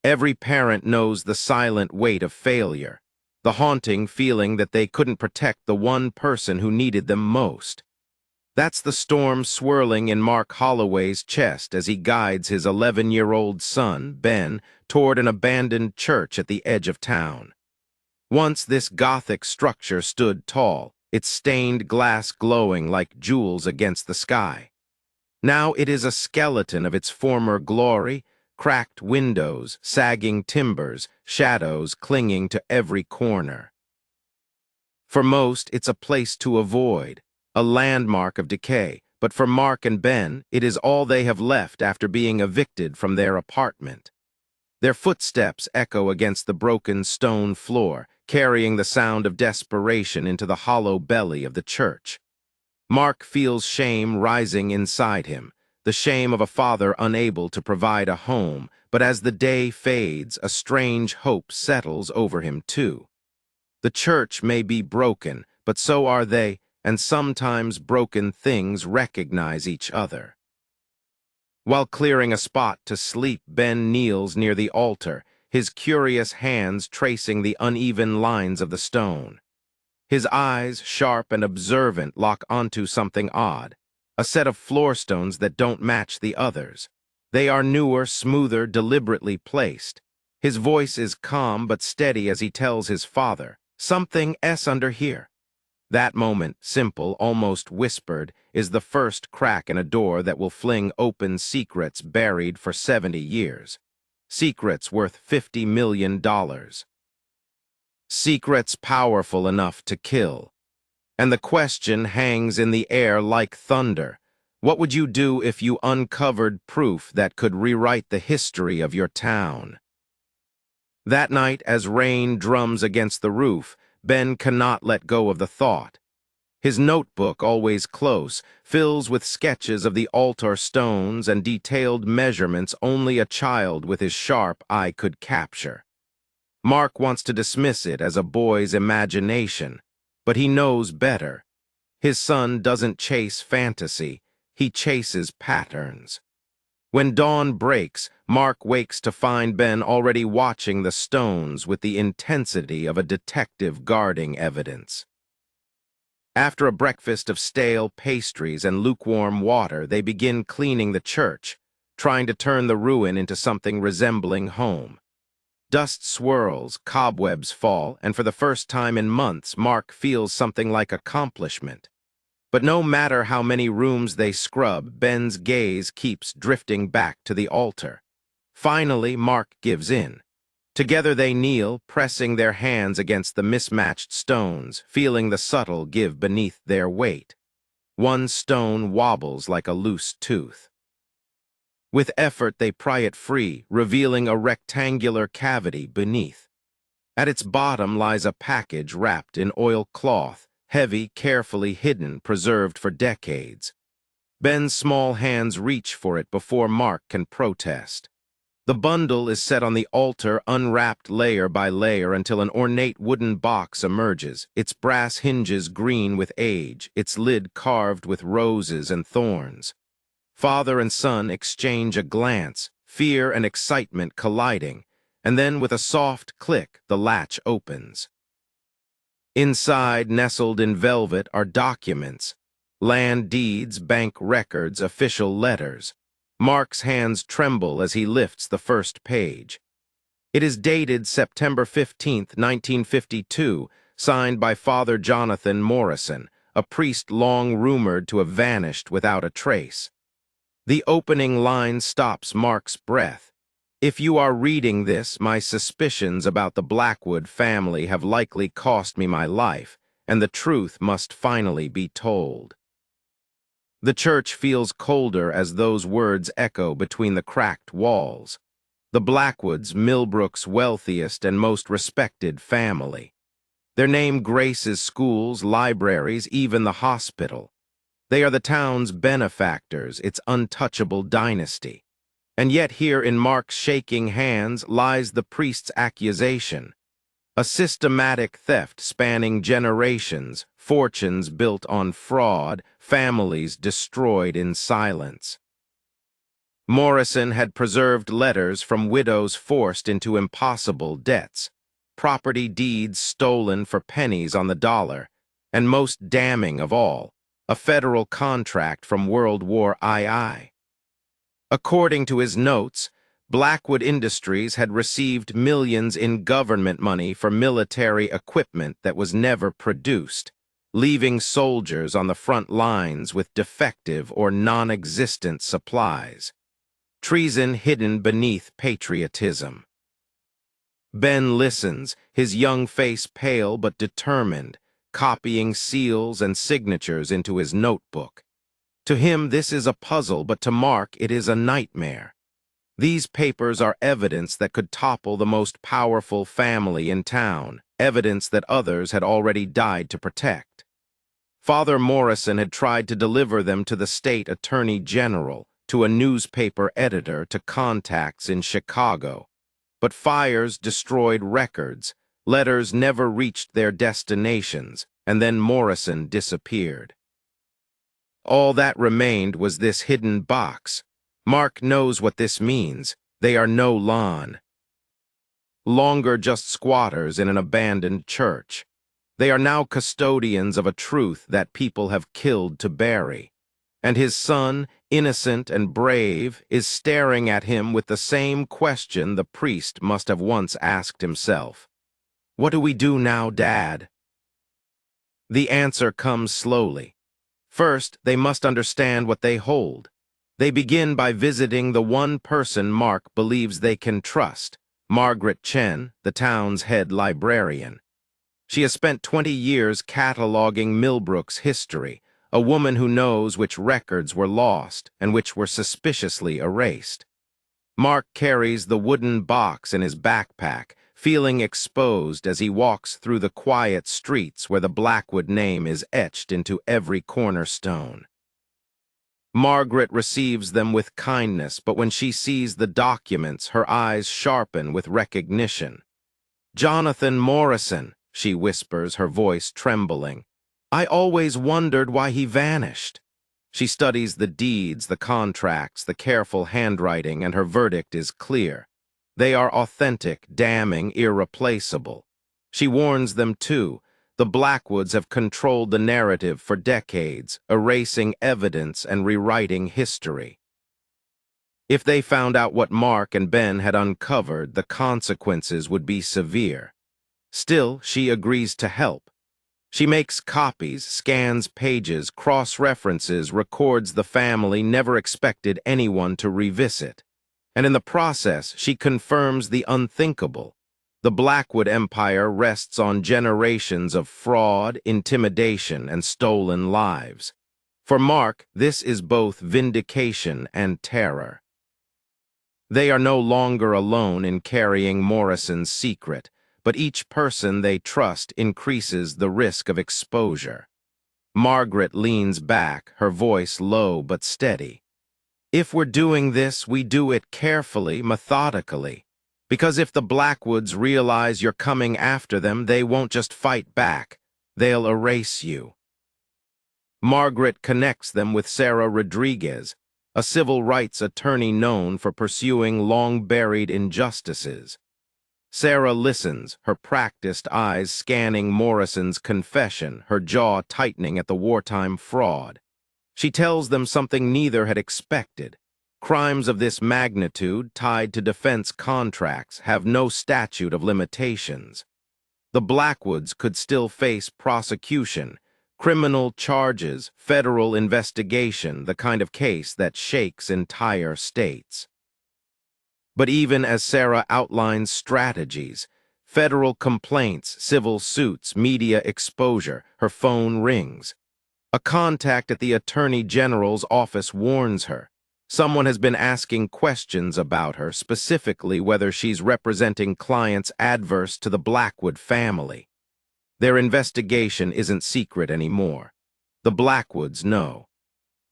Every parent knows the silent weight of failure, the haunting feeling that they couldn't protect the one person who needed them most. That's the storm swirling in Mark Holloway's chest as he guides his 11-year-old son, Ben, toward an abandoned church at the edge of town. Once this Gothic structure stood tall, its stained glass glowing like jewels against the sky. Now it is a skeleton of its former glory, cracked windows, sagging timbers, shadows clinging to every corner. For most, it's a place to avoid, a landmark of decay, but for Mark and Ben, it is all they have left after being evicted from their apartment. Their footsteps echo against the broken stone floor, carrying the sound of desperation into the hollow belly of the church. Mark feels shame rising inside him, the shame of a father unable to provide a home, but as the day fades, a strange hope settles over him too. The church may be broken, but so are they, and sometimes broken things recognize each other. While clearing a spot to sleep, Ben kneels near the altar, his curious hands tracing the uneven lines of the stone. His eyes, sharp and observant, lock onto something odd, a set of floor stones that don't match the others. They are newer, smoother, deliberately placed. His voice is calm but steady as he tells his father, "Something's under here." That moment, simple, almost whispered, is the first crack in a door that will fling open secrets buried for 70 years. Secrets worth $50 million. Secrets powerful enough to kill. And the question hangs in the air like thunder. What would you do if you uncovered proof that could rewrite the history of your town? That night, as rain drums against the roof, Ben cannot let go of the thought. His notebook, always close, fills with sketches of the altar stones and detailed measurements only a child with his sharp eye could capture. Mark wants to dismiss it as a boy's imagination, but he knows better. His son doesn't chase fantasy, he chases patterns. When dawn breaks, Mark wakes to find Ben already watching the stones with the intensity of a detective guarding evidence. After a breakfast of stale pastries and lukewarm water, they begin cleaning the church, trying to turn the ruin into something resembling home. Dust swirls, cobwebs fall, and for the first time in months, Mark feels something like accomplishment. But no matter how many rooms they scrub, Ben's gaze keeps drifting back to the altar. Finally, Mark gives in. Together they kneel, pressing their hands against the mismatched stones, feeling the subtle give beneath their weight. One stone wobbles like a loose tooth. With effort, they pry it free, revealing a rectangular cavity beneath. At its bottom lies a package wrapped in oilcloth, heavy, carefully hidden, preserved for decades. Ben's small hands reach for it before Mark can protest. The bundle is set on the altar, unwrapped layer by layer until an ornate wooden box emerges, its brass hinges green with age, its lid carved with roses and thorns. Father and son exchange a glance, fear and excitement colliding, and then with a soft click, the latch opens. Inside, nestled in velvet, are documents, land deeds, bank records, official letters. Mark's hands tremble as he lifts the first page. It is dated September 15, 1952, signed by Father Jonathan Morrison, a priest long rumored to have vanished without a trace. The opening line stops Mark's breath. If you are reading this, my suspicions about the Blackwood family have likely cost me my life, and the truth must finally be told. The church feels colder as those words echo between the cracked walls. The Blackwoods, Millbrook's wealthiest and most respected family. Their name graces schools, libraries, even the hospital. They are the town's benefactors, its untouchable dynasty. And yet here in Mark's shaking hands lies the priest's accusation. A systematic theft spanning generations, fortunes built on fraud, families destroyed in silence. Morrison had preserved letters from widows forced into impossible debts, property deeds stolen for pennies on the dollar, and most damning of all, a federal contract from World War II. According to his notes, Blackwood Industries had received millions in government money for military equipment that was never produced, leaving soldiers on the front lines with defective or non-existent supplies. Treason hidden beneath patriotism. Ben listens, his young face pale but determined, copying seals and signatures into his notebook. To him, this is a puzzle, but to Mark, it is a nightmare. These papers are evidence that could topple the most powerful family in town, evidence that others had already died to protect. Father Morrison had tried to deliver them to the state attorney general, to a newspaper editor, to contacts in Chicago. But fires destroyed records, letters never reached their destinations, and then Morrison disappeared. All that remained was this hidden box. Mark knows what this means. They are no longer just squatters in an abandoned church. They are now custodians of a truth that people have killed to bury. And his son, innocent and brave, is staring at him with the same question the priest must have once asked himself. "What do we do now, Dad?" The answer comes slowly. First, they must understand what they hold. They begin by visiting the one person Mark believes they can trust, Margaret Chen, the town's head librarian. She has spent 20 years cataloging Millbrook's history, a woman who knows which records were lost and which were suspiciously erased. Mark carries the wooden box in his backpack, feeling exposed as he walks through the quiet streets where the Blackwood name is etched into every cornerstone. Margaret receives them with kindness, but when she sees the documents, her eyes sharpen with recognition. "Jonathan Morrison," she whispers, her voice trembling. "I always wondered why he vanished." She studies the deeds, the contracts, the careful handwriting, and her verdict is clear. They are authentic, damning, irreplaceable. She warns them, too. The Blackwoods have controlled the narrative for decades, erasing evidence and rewriting history. If they found out what Mark and Ben had uncovered, the consequences would be severe. Still, she agrees to help. She makes copies, scans pages, cross-references, records the family never expected anyone to revisit. And in the process, she confirms the unthinkable. The Blackwood Empire rests on generations of fraud, intimidation, and stolen lives. For Mark, this is both vindication and terror. They are no longer alone in carrying Morrison's secret, but each person they trust increases the risk of exposure. Margaret leans back, her voice low but steady. "If we're doing this, we do it carefully, methodically. Because if the Blackwoods realize you're coming after them, they won't just fight back. They'll erase you." Margaret connects them with Sarah Rodriguez, a civil rights attorney known for pursuing long-buried injustices. Sarah listens, her practiced eyes scanning Morrison's confession, her jaw tightening at the wartime fraud. She tells them something neither had expected. Crimes of this magnitude, tied to defense contracts, have no statute of limitations. The Blackwoods could still face prosecution, criminal charges, federal investigation, the kind of case that shakes entire states. But even as Sarah outlines strategies, federal complaints, civil suits, media exposure, her phone rings. A contact at the Attorney General's office warns her. Someone has been asking questions about her, specifically whether she's representing clients adverse to the Blackwood family. Their investigation isn't secret anymore. The Blackwoods know.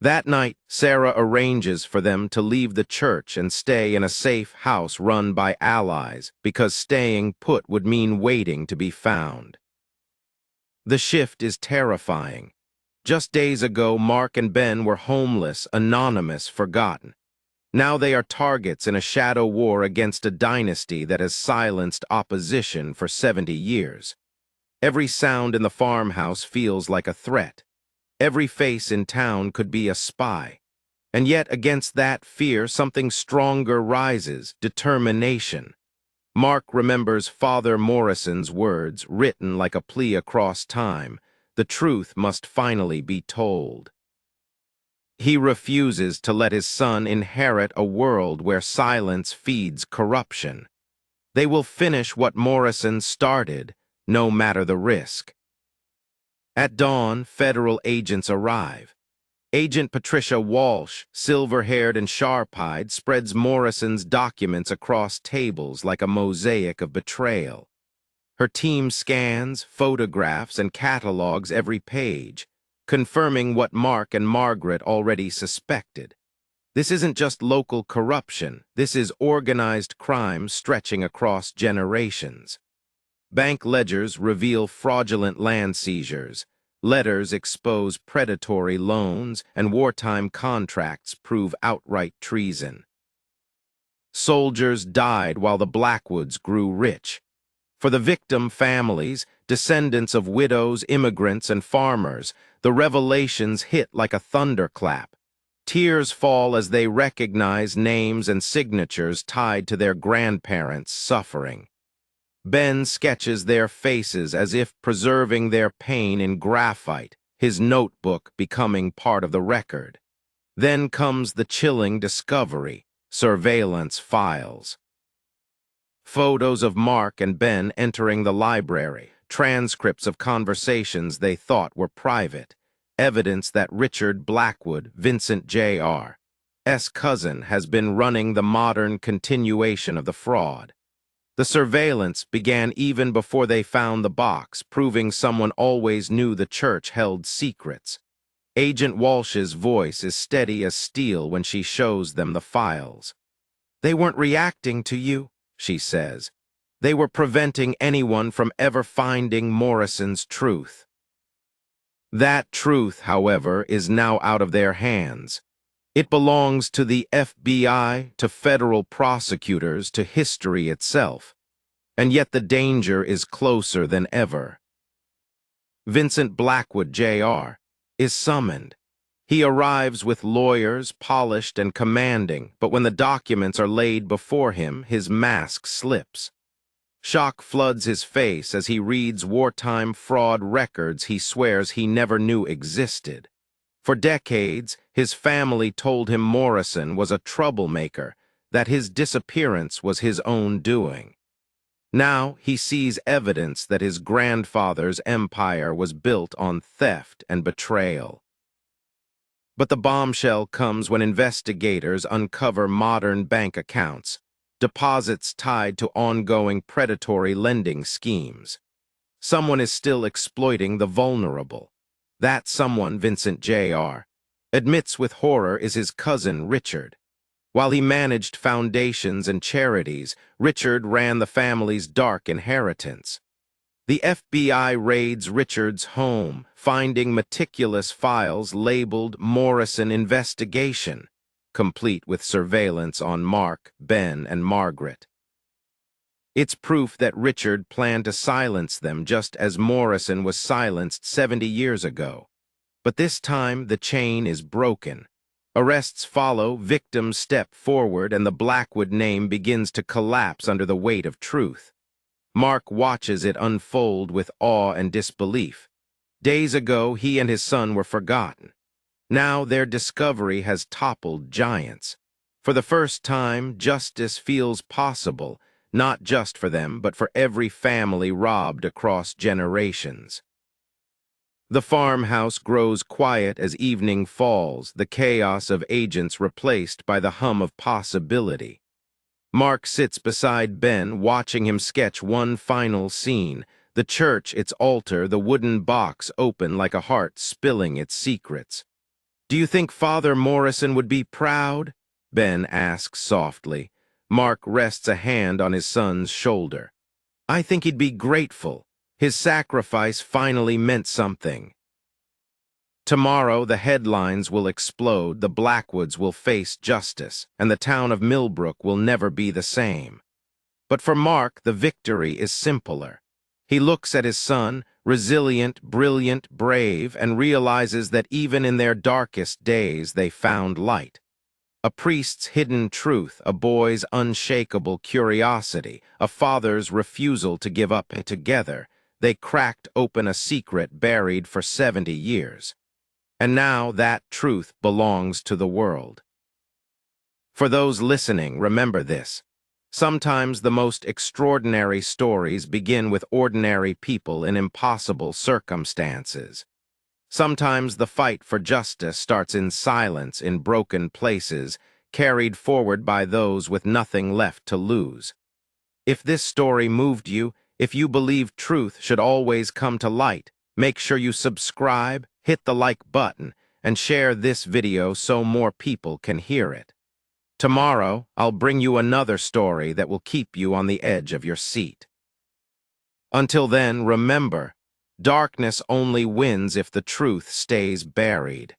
That night, Sarah arranges for them to leave the church and stay in a safe house run by allies, because staying put would mean waiting to be found. The shift is terrifying. Just days ago, Mark and Ben were homeless, anonymous, forgotten. Now they are targets in a shadow war against a dynasty that has silenced opposition for 70 years. Every sound in the farmhouse feels like a threat. Every face in town could be a spy. And yet against that fear, something stronger rises: determination. Mark remembers Father Morrison's words, written like a plea across time: the truth must finally be told. He refuses to let his son inherit a world where silence feeds corruption. They will finish what Morrison started, no matter the risk. At dawn, federal agents arrive. Agent Patricia Walsh, silver-haired and sharp-eyed, spreads Morrison's documents across tables like a mosaic of betrayal. Her team scans, photographs, and catalogs every page, confirming what Mark and Margaret already suspected. This isn't just local corruption, this is organized crime stretching across generations. Bank ledgers reveal fraudulent land seizures, letters expose predatory loans, and wartime contracts prove outright treason. Soldiers died while the Blackwoods grew rich. For the victim families, descendants of widows, immigrants, and farmers, the revelations hit like a thunderclap. Tears fall as they recognize names and signatures tied to their grandparents' suffering. Ben sketches their faces as if preserving their pain in graphite, his notebook becoming part of the record. Then comes the chilling discovery: surveillance files. Photos of Mark and Ben entering the library, transcripts of conversations they thought were private, evidence that Richard Blackwood, Vincent Jr.'s cousin, has been running the modern continuation of the fraud. The surveillance began even before they found the box, proving someone always knew the church held secrets. Agent Walsh's voice is steady as steel when she shows them the files. "They weren't reacting to you," she says. "They were preventing anyone from ever finding Morrison's truth." That truth, however, is now out of their hands. It belongs to the FBI, to federal prosecutors, to history itself. And yet the danger is closer than ever. Vincent Blackwood, Jr., is summoned. He arrives with lawyers, polished and commanding, but when the documents are laid before him, his mask slips. Shock floods his face as he reads wartime fraud records he swears he never knew existed. For decades, his family told him Morrison was a troublemaker, that his disappearance was his own doing. Now he sees evidence that his grandfather's empire was built on theft and betrayal. But the bombshell comes when investigators uncover modern bank accounts, deposits tied to ongoing predatory lending schemes. Someone is still exploiting the vulnerable. That someone, Vincent Jr., admits with horror is his cousin Richard. While he managed foundations and charities, Richard ran the family's dark inheritance. The FBI raids Richard's home, finding meticulous files labeled Morrison Investigation, complete with surveillance on Mark, Ben, and Margaret. It's proof that Richard planned to silence them just as Morrison was silenced 70 years ago. But this time the chain is broken. Arrests follow, victims step forward, and the Blackwood name begins to collapse under the weight of truth. Mark watches it unfold with awe and disbelief. Days ago, he and his son were forgotten. Now their discovery has toppled giants. For the first time, justice feels possible, not just for them, but for every family robbed across generations. The farmhouse grows quiet as evening falls, the chaos of agents replaced by the hum of possibility. Mark sits beside Ben, watching him sketch one final scene: the church, its altar, the wooden box open like a heart spilling its secrets. "Do you think Father Morrison would be proud?" Ben asks softly. Mark rests a hand on his son's shoulder. "I think he'd be grateful. His sacrifice finally meant something." Tomorrow, the headlines will explode, the Blackwoods will face justice, and the town of Millbrook will never be the same. But for Mark, the victory is simpler. He looks at his son, resilient, brilliant, brave, and realizes that even in their darkest days they found light. A priest's hidden truth, a boy's unshakable curiosity, a father's refusal to give up together, they cracked open a secret buried for 70 years. And now that truth belongs to the world. For those listening, remember this. Sometimes the most extraordinary stories begin with ordinary people in impossible circumstances. Sometimes the fight for justice starts in silence in broken places, carried forward by those with nothing left to lose. If this story moved you, if you believe truth should always come to light, make sure you subscribe, hit the like button, and share this video so more people can hear it. Tomorrow, I'll bring you another story that will keep you on the edge of your seat. Until then, remember, darkness only wins if the truth stays buried.